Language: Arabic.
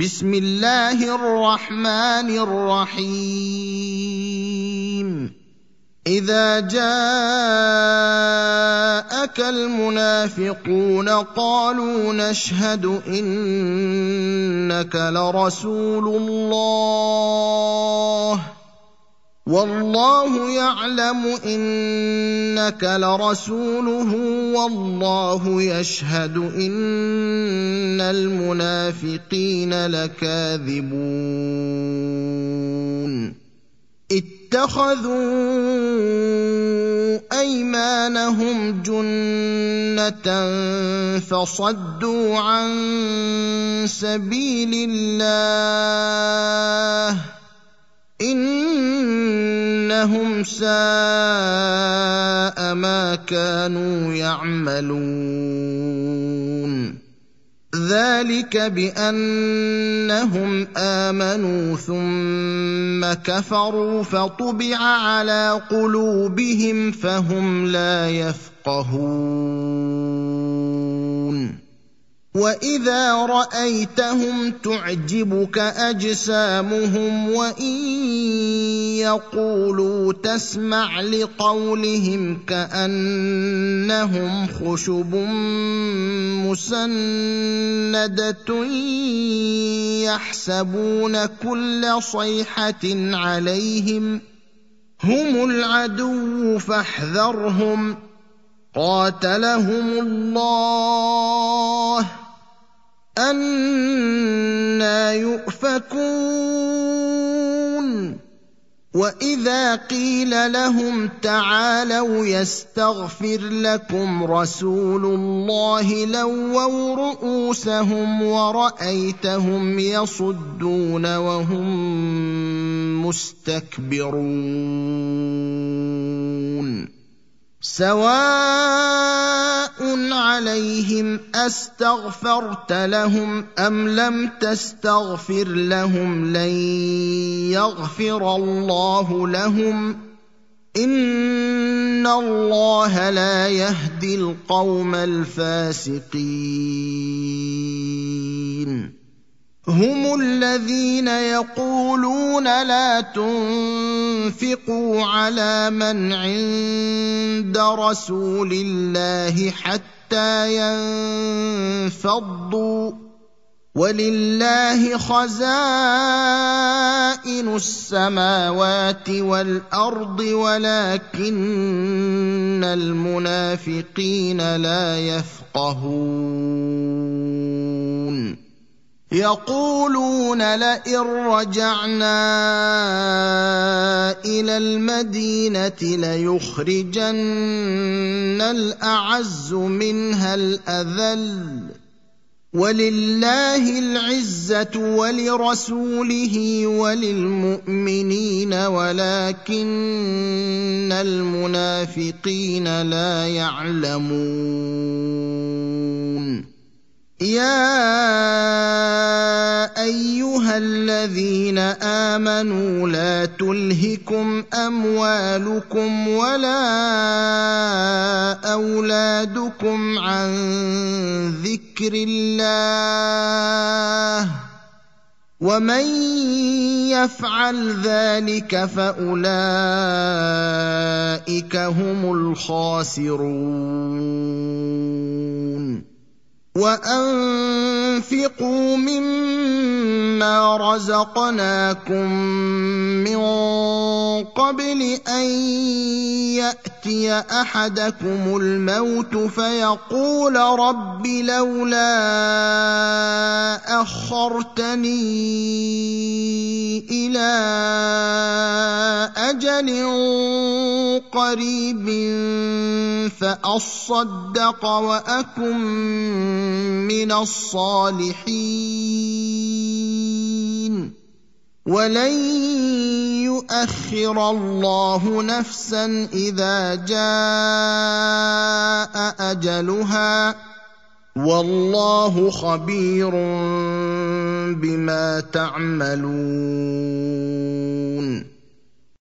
بسم الله الرحمن الرحيم إذا جاءك المنافقون قالوا نشهد إنك لرسول الله والله يعلم إنك لرسوله والله يشهد إن المنافقين لكاذبون اتخذوا أيمانهم جنة فصدوا عن سبيل الله إنهم ساء ما كانوا يعملون ذلك بأنهم آمنوا ثم كفروا فطبع على قلوبهم فهم لا يفقهون وإذا رأيتهم تعجبك أجسامهم وإن يقولوا تسمع لقولهم كأنهم خشب مسندة يحسبون كل صيحة عليهم هم العدو فاحذرهم قاتلهم الله أنى يؤفكون وإذا قيل لهم تعالوا يستغفر لكم رسول الله لووا رؤوسهم ورأيتهم يصدون وهم مستكبرون سواء عليهم أستغفرت لهم أم لم تستغفر لهم لن يغفر الله لهم إن الله لا يهدي القوم الفاسقين هم الذين يقولون لا تنفقوا على من عند رسول الله حتى ينفضوا ولله خزائن السماوات والأرض ولكن المنافقين لا يفقهون يقولون لئن رجعنا إلى المدينة ليخرجن الأعز منها الأذل ولله العزة ولرسوله وللمؤمنين ولكن المنافقين لا يعلمون يا أيها الذين آمنوا لا تلهكم أموالكم ولا أولادكم عن ذكر الله ومن يفعل ذلك فأولئك هم الخاسرون وأنفقوا مما رزقناكم من قبل أن يأتي أحدكم الموت فيقول رب لولا أخرتني إلى أجل قريب فأصدق وأكن من الصالحين ولن يؤخر الله نفسا إذا جاء أجلها والله خبير بما تعملون